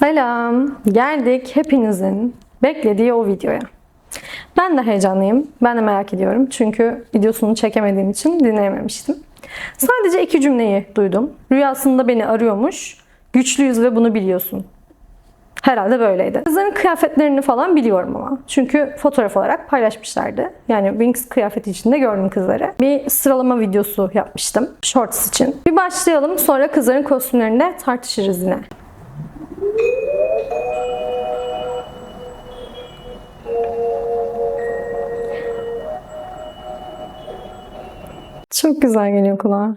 Selam. Geldik hepinizin beklediği o videoya. Ben de heyecanlıyım. Ben de merak ediyorum. Çünkü videosunu çekemediğim için dinleyememiştim. Sadece 2 cümleyi duydum. Rüyasında beni arıyormuş. Güçlüyüz ve bunu biliyorsun. Herhalde böyleydi. Kızların kıyafetlerini falan biliyorum ama. Çünkü fotoğraf olarak paylaşmışlardı. Yani Wings kıyafeti içinde gördüm kızları. Bir sıralama videosu yapmıştım. Shorts için. Bir başlayalım. Sonra kızların kostümlerini de tartışırız yine. Çok güzel geliyor kulağa.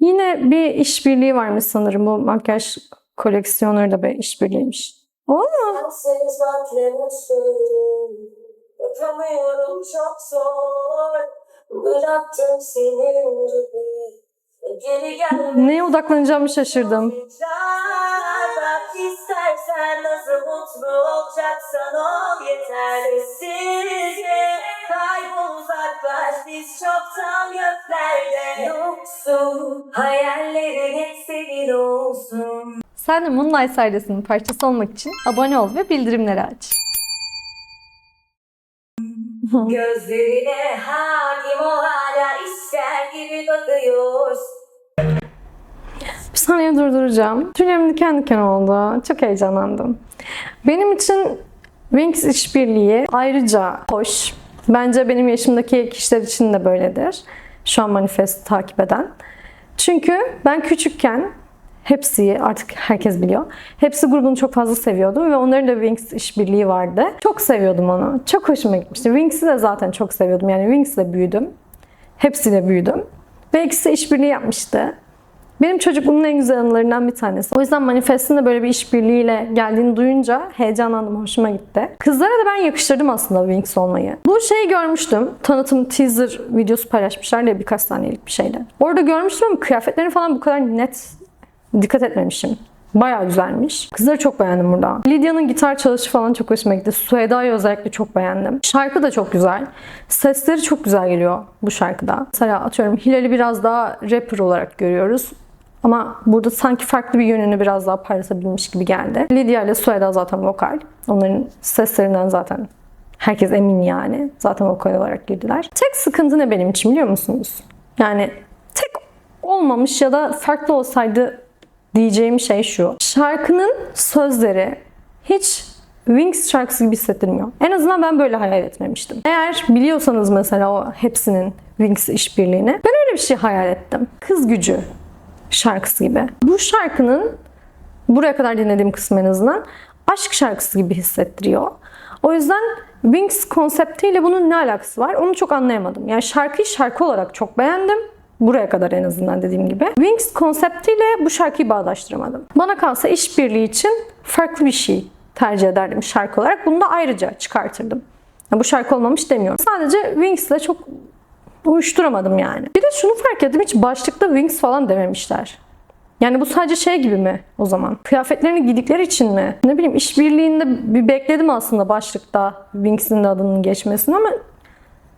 Yine bir işbirliği varmış sanırım. Bu makyaj koleksiyonları da bir işbirliğiymiş. O mu? Sensiz beklemişim, yapamıyorum çok zor. Bıraktım senin gibi, geri gelme. Neye odaklanacağımı şaşırdım. Bak istersen nasıl mutlu olacaksan ol yeter. Sizce kaybol uzaklaş, biz çoktan göklerde yoksun. Hayallerin hep senin olsun. Sen de Moonlight ailesinin parçası olmak için abone ol ve bildirimleri aç. Gözlerine hakim ol, hala ister gibi bakıyorsun. Bir saniye durduracağım. Tüylerim diken diken oldu. Çok heyecanlandım. Benim için Wings işbirliği ayrıca hoş. Bence benim yaşımdaki kişiler için de böyledir. Şu an Manifest'i takip eden. Çünkü ben küçükken Hepsi'yi artık herkes biliyor. Hepsi grubunu çok fazla seviyordum ve onların da Wings işbirliği vardı. Çok seviyordum onu. Çok hoşuma gitmişti. Wings'i de zaten çok seviyordum. Yani Wings'le büyüdüm. Hepsiyle büyüdüm. Ve ikisi işbirliği yapmıştı. Benim çocukluğumun en güzel anılarından bir tanesi. O yüzden Manifest'in de böyle bir işbirliğiyle geldiğini duyunca heyecanlandım, hoşuma gitti. Kızlara da ben yakıştırdım aslında Wings olmayı. Bu şeyi görmüştüm. Tanıtım teaser videosu paylaşmışlar diye birkaç saniyelik bir şeyle. Orada görmüştüm ama kıyafetlerini falan bu kadar net dikkat etmemişim. Bayağı güzelmiş. Kızları çok beğendim burada. Lydia'nın gitar çalışı falan çok hoşuma gitti. Sueda'yı özellikle çok beğendim. Şarkı da çok güzel. Sesleri çok güzel geliyor bu şarkıda. Mesela atıyorum Hilal'i biraz daha rapper olarak görüyoruz. Ama burada sanki farklı bir yönünü biraz daha parlatabilmiş gibi geldi. Lydia ile Sueda zaten vokal. Onların seslerinden zaten herkes emin yani. Zaten vokal olarak girdiler. Tek sıkıntı ne benim için biliyor musunuz? Yani tek olmamış ya da farklı olsaydı diyeceğim şey şu. Şarkının sözleri hiç Wings şarkısı gibi hissettirmiyor. En azından ben böyle hayal etmemiştim. Eğer biliyorsanız mesela o hepsinin Wings işbirliğini, ben öyle bir şey hayal ettim. Kız gücü şarkısı gibi. Bu şarkının buraya kadar dinlediğim kısmı en azından aşk şarkısı gibi hissettiriyor. O yüzden Wings konseptiyle bunun ne alakası var onu çok anlayamadım. Yani şarkıyı şarkı olarak çok beğendim. Buraya kadar en azından dediğim gibi. Wings konseptiyle bu şarkıyı bağdaştıramadım. Bana kalsa işbirliği için farklı bir şey tercih ederdim şarkı olarak. Bunu da ayrıca çıkartırdım. Yani bu şarkı olmamış demiyorum. Sadece Wings'le çok uyuşturamadım yani. Bir de şunu fark ettim, hiç başlıkta Wings falan dememişler. Yani bu sadece şey gibi mi o zaman? Kıyafetlerini giydikleri için mi? Ne bileyim, işbirliğinde bir bekledim aslında başlıkta Wings'in de adının geçmesini ama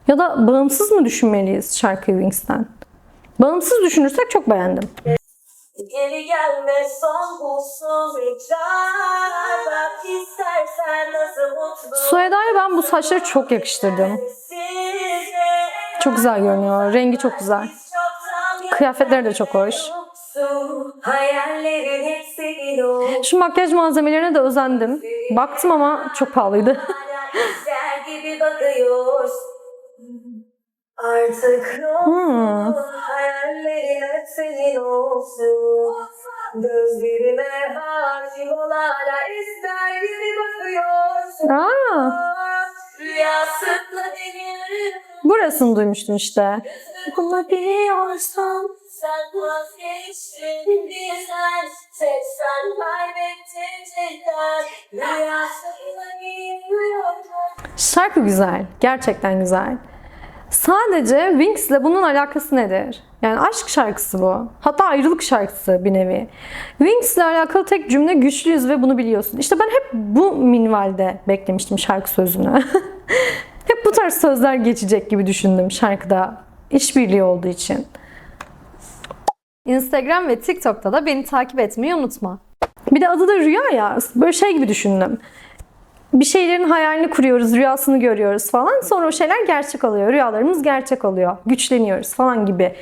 ya da bağımsız mı düşünmeliyiz şarkıyı Wings'ten? Bağımsız düşünürsek çok beğendim. Geri gelme son bulsuz ricam. Bak istersen nasıl mutlu. Sueda'ya ben bu saçları çok yakıştırdım. Çok güzel görünüyor. Rengi çok güzel. Kıyafetleri de çok hoş. Şu makyaj malzemelerine de özendim. Baktım ama çok pahalıydı. Artık hayallerin hep senin olsun. Gözlerime hakim ol, hala ister gibi bakıyorsun. Rüyasında deniyorum. Burasını duymuştum işte. Bunu biliyorsam sen vazgeçtin diye sen kaybettin cidden. Rüyasında geliyorum. Şarkı güzel. Gerçekten güzel. Sadece Wings'le bunun alakası nedir? Yani aşk şarkısı bu. Hatta ayrılık şarkısı bir nevi. Wings'le alakalı tek cümle güçlüyüz ve bunu biliyorsun. İşte ben hep bu minvalde beklemiştim şarkı sözünü. Hep bu tarz sözler geçecek gibi düşündüm şarkıda. İşbirliği olduğu için. Instagram ve TikTok'ta da beni takip etmeyi unutma. Bir de adı da Rüya ya. Böyle şey gibi düşündüm. Bir şeylerin hayalini kuruyoruz, rüyasını görüyoruz falan. Sonra o şeyler gerçek oluyor. Rüyalarımız gerçek oluyor. Güçleniyoruz falan gibi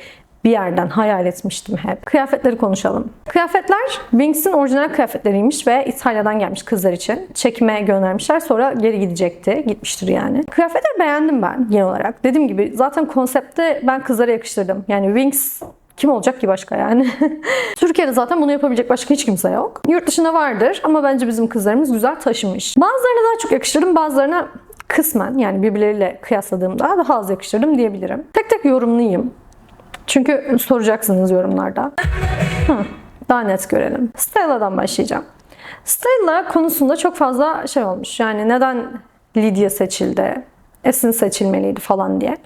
bir yerden hayal etmiştim hep. Kıyafetleri konuşalım. Kıyafetler Winx'in orijinal kıyafetleriymiş ve İtalya'dan gelmiş kızlar için. Çekime göndermişler. Sonra geri gidecekti. Gitmiştir yani. Kıyafetleri beğendim ben genel olarak. Dediğim gibi zaten konsepte ben kızlara yakıştırdım. Yani Winx kim olacak ki başka yani? Türkiye'de zaten bunu yapabilecek başka hiç kimse yok. Yurt dışında vardır ama bence bizim kızlarımız güzel taşımış. Bazılarına daha çok yakıştırdım, bazılarına kısmen yani birbirleriyle kıyasladığımda daha az yakıştırdım diyebilirim. Tek tek yorumlayayım. Çünkü soracaksınız yorumlarda. Daha net görelim. Stella'dan başlayacağım. Stella konusunda çok fazla şey olmuş. Yani neden Lydia seçildi, Esin seçilmeliydi falan diye.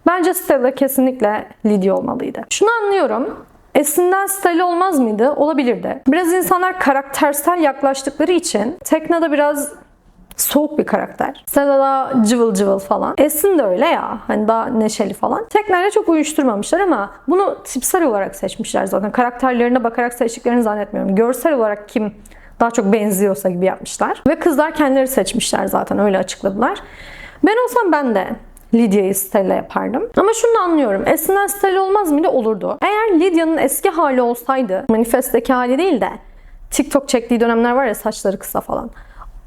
Bence Stella kesinlikle Lydia olmalıydı. Şunu anlıyorum. Esin'den Stella olmaz mıydı? Olabilirdi. Biraz insanlar karaktersel yaklaştıkları için Tekna da biraz soğuk bir karakter. Stella daha cıvıl cıvıl falan. Esin de öyle ya. Hani daha neşeli falan. Tekna'yla çok uyuşturmamışlar ama bunu tipsel olarak seçmişler zaten. Karakterlerine bakarak seçtiklerini zannetmiyorum. Görsel olarak kim daha çok benziyorsa gibi yapmışlar. Ve kızlar kendileri seçmişler zaten. Öyle açıkladılar. Ben olsam ben de Lydia'yı Stella yapardım. Ama şunu anlıyorum. Esin'den Stella olmaz mıydı? Olurdu. Eğer Lydia'nın eski hali olsaydı, manifesteki hali değil de TikTok çektiği dönemler var ya, saçları kısa falan.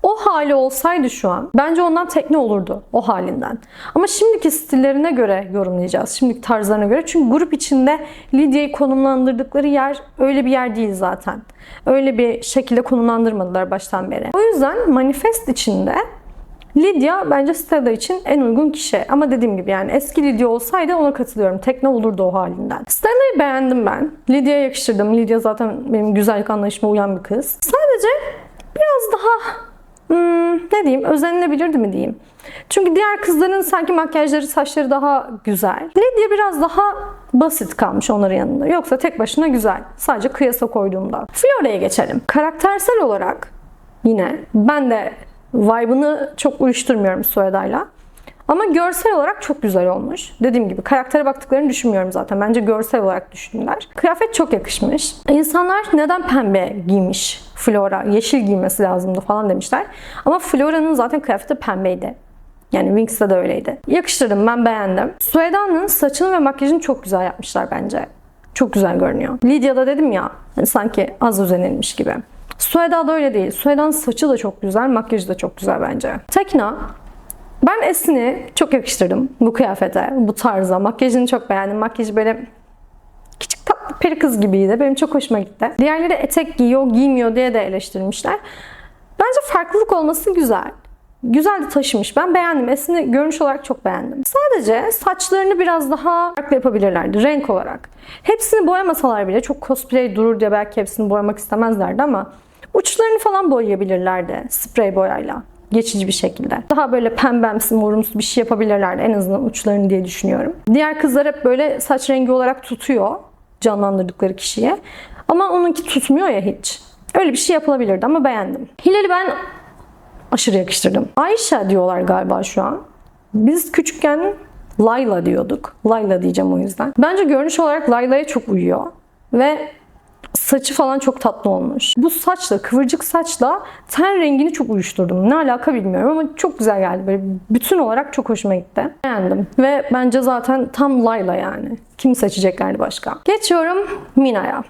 O hali olsaydı şu an bence ondan Tekne olurdu o halinden. Ama şimdiki stillerine göre yorumlayacağız. Şimdiki tarzlarına göre. Çünkü grup içinde Lydia'yı konumlandırdıkları yer öyle bir yer değil zaten. Öyle bir şekilde konumlandırmadılar baştan beri. O yüzden manifest içinde Lydia bence Stella için en uygun kişi. Ama dediğim gibi yani eski Lydia olsaydı ona katılıyorum. Tekne olurdu o halinden. Stella'yı beğendim ben. Lydia'ya yakıştırdım. Lydia zaten benim güzellik anlayışıma uyan bir kız. Sadece biraz daha ne diyeyim, özenilebilirdi mi diyeyim. Çünkü diğer kızların sanki makyajları, saçları daha güzel. Lydia biraz daha basit kalmış onların yanında. Yoksa tek başına güzel. Sadece kıyasa koyduğumda. Flora'ya geçelim. Karaktersel olarak yine ben de vibe'ını çok uyuşturmuyorum Sueda'yla. Ama görsel olarak çok güzel olmuş. Dediğim gibi karaktere baktıklarını düşünmüyorum zaten. Bence görsel olarak düşündüler. Kıyafet çok yakışmış. İnsanlar neden pembe giymiş Flora? Yeşil giymesi lazımdı falan demişler. Ama Flora'nın zaten kıyafeti pembeydi. Yani Winx'te de öyleydi. Yakıştırdım, ben beğendim. Sueda'nın saçını ve makyajını çok güzel yapmışlar bence. Çok güzel görünüyor. Lydia'da dedim ya, hani sanki az özenilmiş gibi. Sueda'da öyle değil. Sueda'nın saçı da çok güzel, makyajı da çok güzel bence. Tekna, ben Esin'i çok yakıştırdım bu kıyafete, bu tarza. Makyajını çok beğendim. Makyajı böyle küçük tatlı peri kız gibiydi. Benim çok hoşuma gitti. Diğerleri etek giyiyor, giymiyor diye de eleştirmişler. Bence farklılık olması güzel. Güzel de taşımış. Ben beğendim. Esin'i görünüş olarak çok beğendim. Sadece saçlarını biraz daha farklı yapabilirlerdi renk olarak. Hepsini boyamasalar bile çok cosplay durur diye belki hepsini boyamak istemezlerdi ama uçlarını falan boyayabilirlerdi sprey boyayla. Geçici bir şekilde. Daha böyle pembemsi, morumsu bir şey yapabilirlerdi en azından uçlarını diye düşünüyorum. Diğer kızlar hep böyle saç rengi olarak tutuyor canlandırdıkları kişiye. Ama onunki tutmuyor ya hiç. Öyle bir şey yapılabilirdi ama beğendim. Hilal'i ben aşırı yakıştırdım. Ayşe diyorlar galiba şu an. Biz küçükken Layla diyorduk. Layla diyeceğim o yüzden. Bence görünüş olarak Layla'ya çok uyuyor. Ve saçı falan çok tatlı olmuş. Bu saçla, kıvırcık saçla ten rengini çok uyuşturdum. Ne alaka bilmiyorum ama çok güzel geldi. Böyle bütün olarak çok hoşuma gitti. Beğendim. Ve bence zaten tam Layla yani. Kim seçeceklerdi başka? Geçiyorum Mina'ya.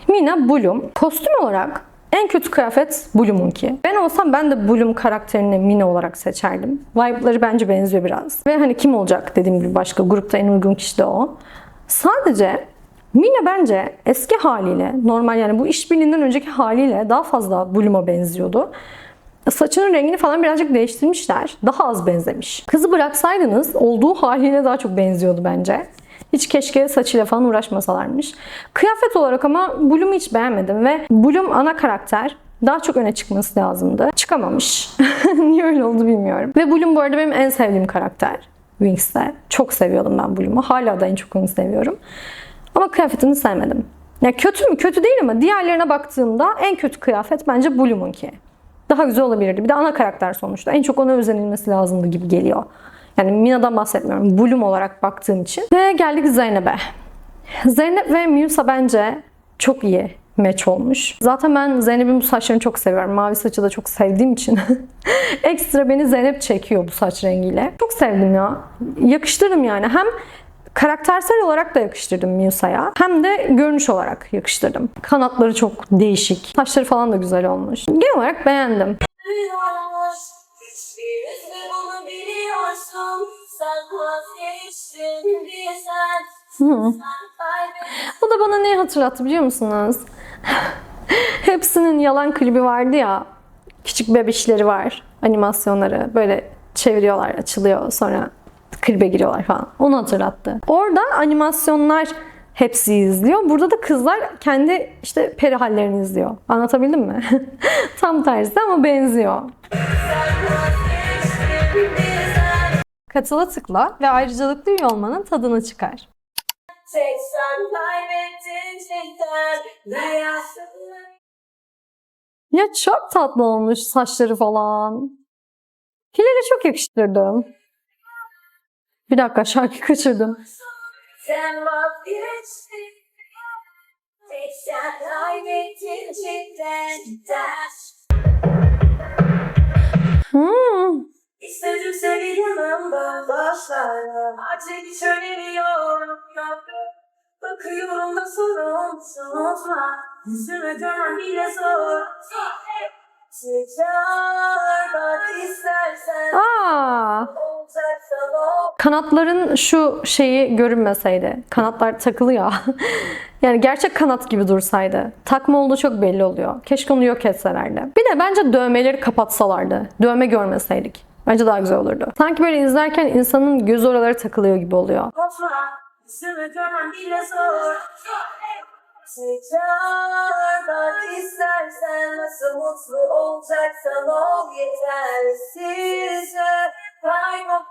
Mina Bloom. Kostüm olarak en kötü kıyafet Bloom'unki. Ben olsam ben de Bloom karakterini Mina olarak seçerdim. Vibe'ları bence benziyor biraz. Ve hani kim olacak dediğim gibi başka grupta en uygun kişi de o. Sadece Mina bence eski haliyle, normal yani bu işbirliğinden önceki haliyle daha fazla Bloom'a benziyordu. Saçının rengini falan birazcık değiştirmişler. Daha az benzemiş. Kızı bıraksaydınız olduğu haliyle daha çok benziyordu bence. Hiç keşke saçıyla falan uğraşmasalarmış. Kıyafet olarak ama Bloom'u hiç beğenmedim ve Bloom ana karakter. Daha çok öne çıkması lazımdı. Çıkamamış. Niye öyle oldu bilmiyorum. Ve Bloom bu arada benim en sevdiğim karakter. Winx'te. Çok seviyordum ben Bloom'u. Hala da en çok onu seviyorum. Ama kıyafetini sevmedim. Ya kötü mü? Kötü değil ama diğerlerine baktığımda en kötü kıyafet bence Bloom'unki. Daha güzel olabilirdi. Bir de ana karakter sonuçta. En çok ona özenilmesi lazımdı gibi geliyor. Yani Mina'dan bahsetmiyorum. Bloom olarak baktığım için. Ve geldik Zeynep'e. Zeynep ve Musa bence çok iyi match olmuş. Zaten ben Zeynep'in bu saçlarını çok seviyorum. Mavi saçı da çok sevdiğim için. Ekstra beni Zeynep çekiyor bu saç rengiyle. Çok sevdim ya. Yakıştırdım yani. Hem karaktersel olarak da yakıştırdım Musa'ya. Hem de görünüş olarak yakıştırdım. Kanatları çok değişik. Saçları falan da güzel olmuş. Genel olarak beğendim. Hiçbirimiz de bunu biliyorsun. Sen vazgeçtin diye sen kaybettin. Bu da bana neyi hatırlattı biliyor musunuz? Hepsinin yalan klibi vardı ya. Küçük bebişleri var. Animasyonları böyle çeviriyorlar, açılıyor. Sonra klibe giriyorlar falan. Onu hatırlattı. Orada animasyonlar hepsi izliyor. Burada da kızlar kendi işte peri hallerini izliyor. Anlatabildim mi? Tam tersi ama benziyor. Katıla tıkla ve ayrıcalıklı üye olmanın tadını çıkar. Tek sen kaybettin cidden. Rüyasında Ya çok tatlı olmuş saçları falan. Hilal'e çok yakıştırdım. Bir dakika şarkı kaçırdım. sen vazgeçtin. Tek sen kaybettin cidden. İstedim sevilemem ben başlarla. Artık hiç önemi yok. Bakıyorum da sorun unutma. Yüzüme dönen bile zor. Sıcak bak istersen. Olacaksa o. Kanatların şu şeyi görünmeseydi. Kanatlar takılı ya. Yani gerçek kanat gibi dursaydı. Takma olduğu çok belli oluyor. Keşke onu yok etselerdi. Bir de bence dövmeleri kapatsalardı. Dövme görmeseydik. Bence daha güzel olurdu. Sanki böyle izlerken insanın göz oraları takılıyor gibi oluyor. Unutma. Yüzüme dönen bile zor. Sıcak bak istersen nasıl mutlu olacaksan ol yetersizce kaybol.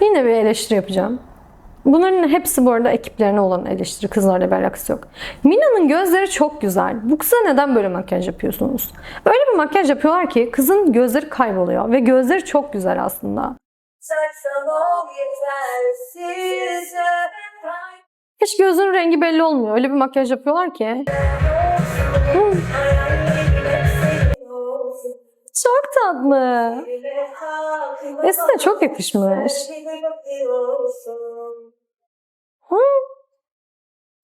Yine bir eleştiri yapacağım. Bunların hepsi bu arada ekiplerine olan eleştiri. Kızlarla bir alakası yok. Mina'nın gözleri çok güzel. Bu kıza neden böyle makyaj yapıyorsunuz? Öyle bir makyaj yapıyorlar ki kızın gözleri kayboluyor. Ve gözleri çok güzel aslında. Olacaksan ol yetersizce kaybol. Hiç gözünün rengi belli olmuyor. Öyle bir makyaj yapıyorlar ki. Çok tatlı. Esin de çok yakışmış.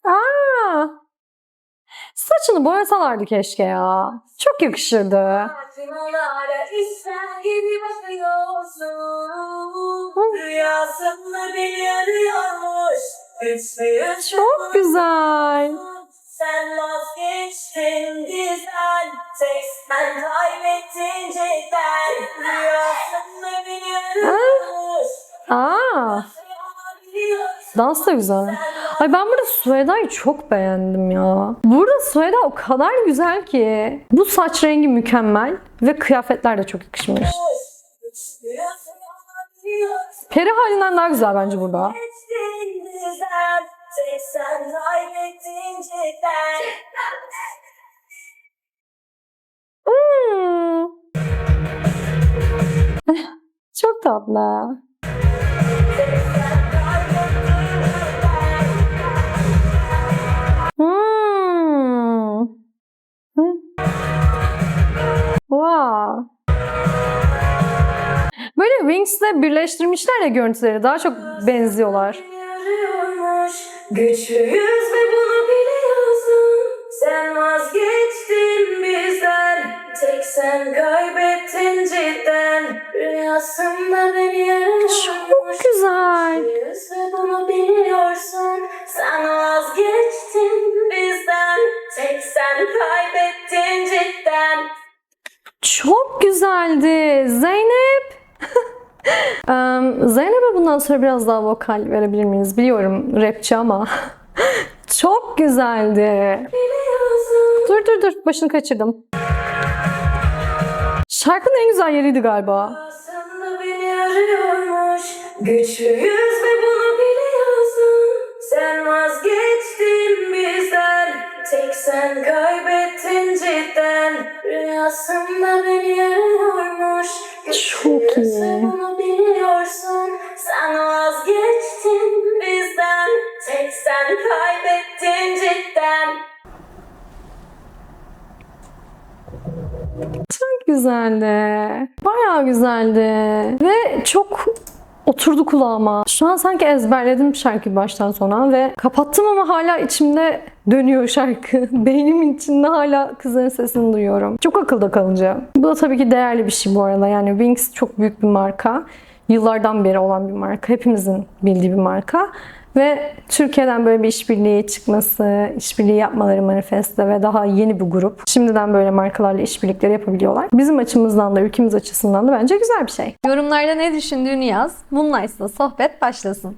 Aa, saçını boyasalardı keşke ya. Çok yakışırdı. Rüyasında beni arıyormuş. Çok güzel. Sen vazgeçtin bizden. Tek sen kaybettin cidden. Rüyasında beni arıyormuş. Aa, dans da güzel. Ay ben burada Sueda'yı çok beğendim ya. Burada Sueda o kadar güzel ki. Bu saç rengi mükemmel ve kıyafetler de çok yakışmış. Peri halinden daha güzel bence burada. Tek sen kaybettin cidden. Çok tatlı. Wow. Böyle Wings'le birleştirmişler ya görüntüleri. Daha çok benziyorlar. Güçlüyüz ve bunu biliyorsun. Sen vazgeçtin bizden. Tek sen kaybettin cidden. Rüyasında beni arıyormuş. Çok güzel. Güçlüyüz ve bunu biliyorsun. Sen vazgeçtin bizden. Tek sen kaybettin cidden. Çok güzeldi. Zeynep. Zeynep'e bundan sonra biraz daha vokal verebilir miyiz? Biliyorum rapçi ama. Çok güzeldi. Dur. Başını kaçırdım. Şarkının en güzel yeriydi galiba. Aslında beni arıyormuş. Güçlüyüz ve bunu biliyorsun. Sen vazgeçtin bizden. Tek sen kaybettin cidden. Rüyasında beni arıyormuş. Çok Güçlüyüz ve iyi. bunu biliyorsun. Sen vazgeçtin bizden. Tek sen kaybettin cidden. Çok güzeldi. Bayağı güzeldi. Ve çok oturdu kulağıma. Şu an sanki ezberledim şarkıyı baştan sona ve kapattım ama hala içimde dönüyor şarkı. Beynimin içinde hala kızın sesini duyuyorum. Çok akılda kalıcı. Bu da tabii ki değerli bir şey bu arada. Yani Wings çok büyük bir marka. Yıllardan beri olan bir marka. Hepimizin bildiği bir marka. Ve Türkiye'den böyle bir işbirliği çıkması, işbirliği yapmaları Manifest'te ve daha yeni bir grup. Şimdiden böyle markalarla işbirlikleri yapabiliyorlar. Bizim açımızdan da, ülkemiz açısından da bence güzel bir şey. Yorumlarda ne düşündüğünü yaz. Moonlight'la sohbet başlasın.